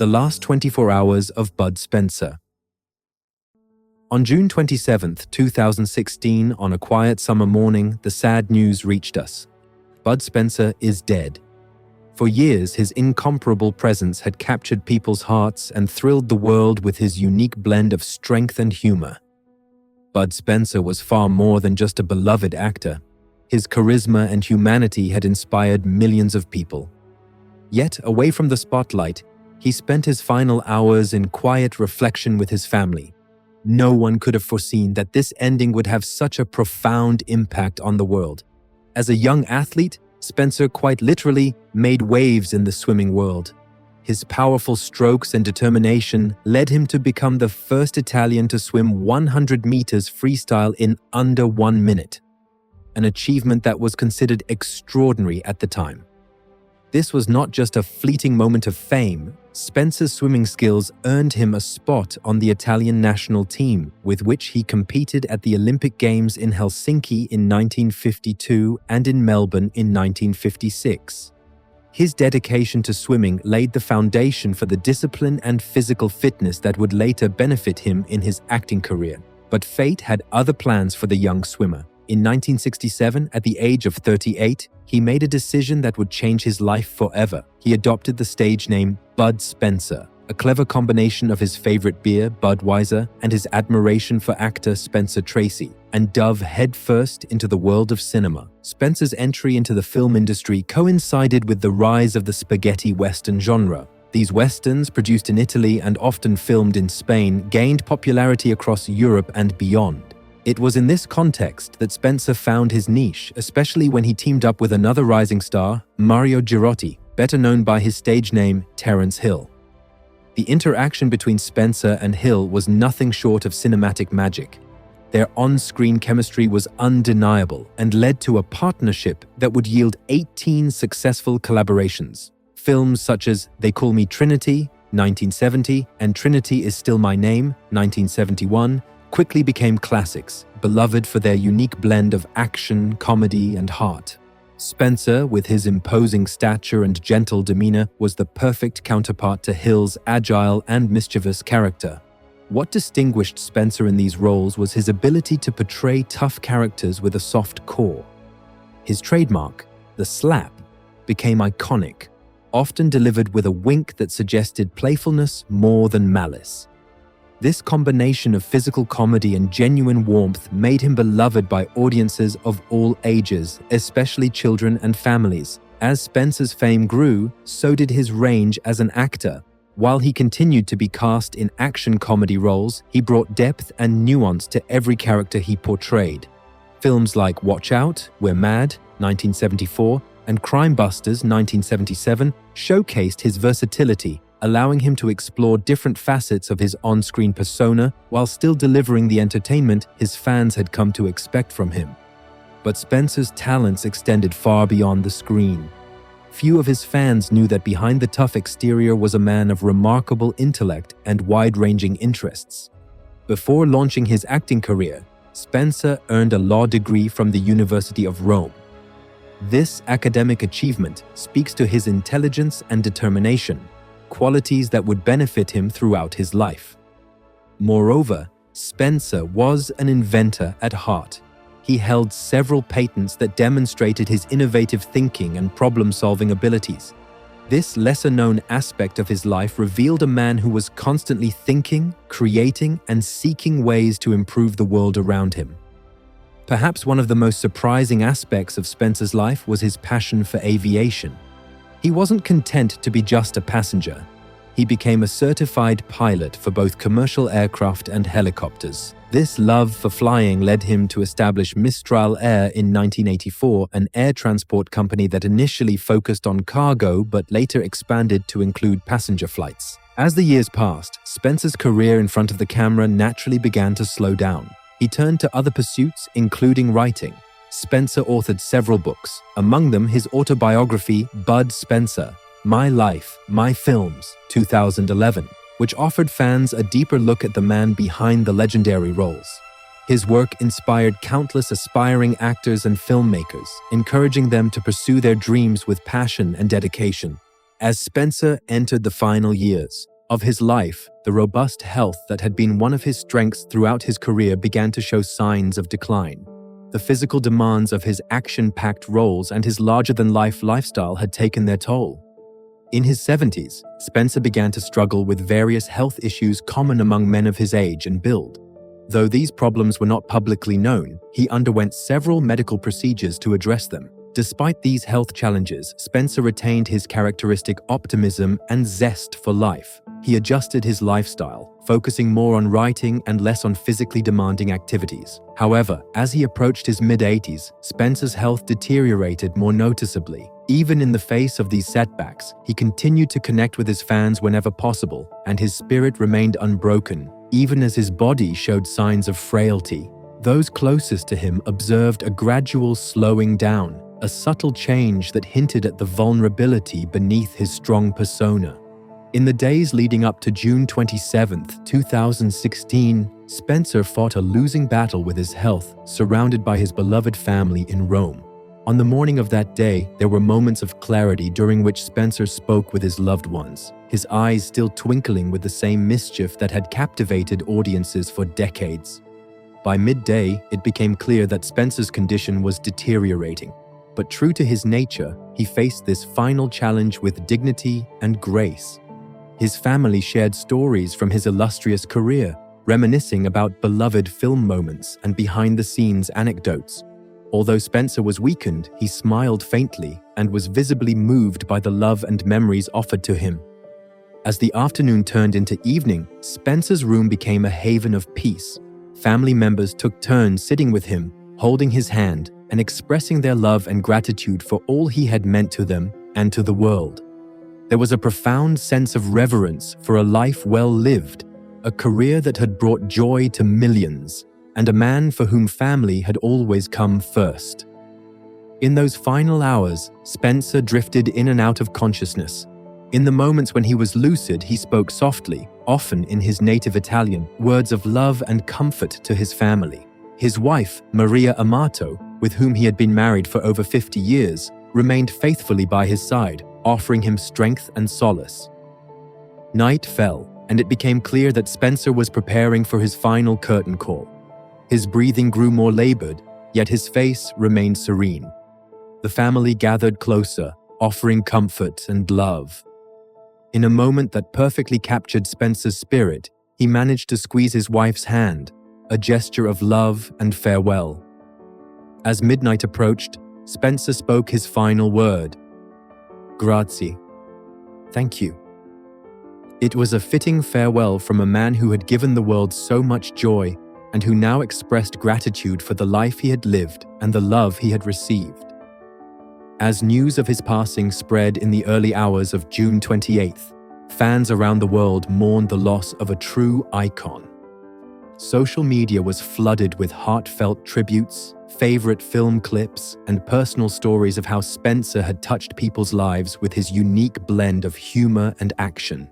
The Last 24 Hours of Bud Spencer. On June 27, 2016, on a quiet summer morning, the sad news reached us. Bud Spencer is dead. For years, his incomparable presence had captured people's hearts and thrilled the world with his unique blend of strength and humor. Bud Spencer was far more than just a beloved actor. His charisma and humanity had inspired millions of people. Yet, away from the spotlight, he spent his final hours in quiet reflection with his family. No one could have foreseen that this ending would have such a profound impact on the world. As a young athlete, Spencer quite literally made waves in the swimming world. His powerful strokes and determination led him to become the first Italian to swim 100 meters freestyle in under 1 minute, an achievement that was considered extraordinary at the time. This was not just a fleeting moment of fame. Spencer's swimming skills earned him a spot on the Italian national team, with which he competed at the Olympic Games in Helsinki in 1952 and in Melbourne in 1956. His dedication to swimming laid the foundation for the discipline and physical fitness that would later benefit him in his acting career. But fate had other plans for the young swimmer. In 1967, at the age of 38, he made a decision that would change his life forever. He adopted the stage name Bud Spencer, a clever combination of his favorite beer, Budweiser, and his admiration for actor Spencer Tracy, and dove headfirst into the world of cinema. Spencer's entry into the film industry coincided with the rise of the spaghetti western genre. These westerns, produced in Italy and often filmed in Spain, gained popularity across Europe and beyond. It was in this context that Spencer found his niche, especially when he teamed up with another rising star, Mario Girotti, better known by his stage name Terence Hill. The interaction between Spencer and Hill was nothing short of cinematic magic. Their on-screen chemistry was undeniable and led to a partnership that would yield 18 successful collaborations. Films such as They Call Me Trinity, 1970, and Trinity Is Still My Name, 1971, quickly became classics, beloved for their unique blend of action, comedy, and heart. Spencer, with his imposing stature and gentle demeanor, was the perfect counterpart to Hill's agile and mischievous character. What distinguished Spencer in these roles was his ability to portray tough characters with a soft core. His trademark, the slap, became iconic, often delivered with a wink that suggested playfulness more than malice. This combination of physical comedy and genuine warmth made him beloved by audiences of all ages, especially children and families. As Spencer's fame grew, so did his range as an actor. While he continued to be cast in action comedy roles, he brought depth and nuance to every character he portrayed. Films like Watch Out, We're Mad, 1974, and Crime Busters, 1977, showcased his versatility, allowing him to explore different facets of his on-screen persona while still delivering the entertainment his fans had come to expect from him. But Spencer's talents extended far beyond the screen. Few of his fans knew that behind the tough exterior was a man of remarkable intellect and wide-ranging interests. Before launching his acting career, Spencer earned a law degree from the University of Rome. This academic achievement speaks to his intelligence and determination, qualities that would benefit him throughout his life. Moreover, Spencer was an inventor at heart. He held several patents that demonstrated his innovative thinking and problem-solving abilities. This lesser-known aspect of his life revealed a man who was constantly thinking, creating, and seeking ways to improve the world around him. Perhaps one of the most surprising aspects of Spencer's life was his passion for aviation. He wasn't content to be just a passenger. He became a certified pilot for both commercial aircraft and helicopters. This love for flying led him to establish Mistral Air in 1984, an air transport company that initially focused on cargo but later expanded to include passenger flights. As the years passed, Spencer's career in front of the camera naturally began to slow down. He turned to other pursuits, including writing. Spencer authored several books, among them his autobiography, Bud Spencer, My Life, My Films, 2011, which offered fans a deeper look at the man behind the legendary roles. His work inspired countless aspiring actors and filmmakers, encouraging them to pursue their dreams with passion and dedication. As Spencer entered the final years of his life, the robust health that had been one of his strengths throughout his career began to show signs of decline. The physical demands of his action-packed roles and his larger-than-life lifestyle had taken their toll. In his 70s, Spencer began to struggle with various health issues common among men of his age and build. Though these problems were not publicly known, he underwent several medical procedures to address them. Despite these health challenges, Spencer retained his characteristic optimism and zest for life. He adjusted his lifestyle, focusing more on writing and less on physically demanding activities. However, as he approached his mid-80s, Spencer's health deteriorated more noticeably. Even in the face of these setbacks, he continued to connect with his fans whenever possible, and his spirit remained unbroken, even as his body showed signs of frailty. Those closest to him observed a gradual slowing down, a subtle change that hinted at the vulnerability beneath his strong persona. In the days leading up to June 27, 2016, Spencer fought a losing battle with his health, surrounded by his beloved family in Rome. On the morning of that day, there were moments of clarity during which Spencer spoke with his loved ones, his eyes still twinkling with the same mischief that had captivated audiences for decades. By midday, it became clear that Spencer's condition was deteriorating. But true to his nature, he faced this final challenge with dignity and grace. His family shared stories from his illustrious career, reminiscing about beloved film moments and behind-the-scenes anecdotes. Although Spencer was weakened, he smiled faintly and was visibly moved by the love and memories offered to him. As the afternoon turned into evening, Spencer's room became a haven of peace. Family members took turns sitting with him, holding his hand, and expressing their love and gratitude for all he had meant to them and to the world. There was a profound sense of reverence for a life well lived, a career that had brought joy to millions, and a man for whom family had always come first. In those final hours, Spencer drifted in and out of consciousness. In the moments when he was lucid, he spoke softly, often in his native Italian, words of love and comfort to his family. His wife, Maria Amato, with whom he had been married for over 50 years, remained faithfully by his side, offering him strength and solace. Night fell, and it became clear that Spencer was preparing for his final curtain call. His breathing grew more labored, yet his face remained serene. The family gathered closer, offering comfort and love. In a moment that perfectly captured Spencer's spirit, he managed to squeeze his wife's hand, a gesture of love and farewell. As midnight approached, Spencer spoke his final word: "Grazie." Thank you. It was a fitting farewell from a man who had given the world so much joy and who now expressed gratitude for the life he had lived and the love he had received. As news of his passing spread in the early hours of June 28th, fans around the world mourned the loss of a true icon. Social media was flooded with heartfelt tributes, favorite film clips, and personal stories of how Spencer had touched people's lives with his unique blend of humor and action.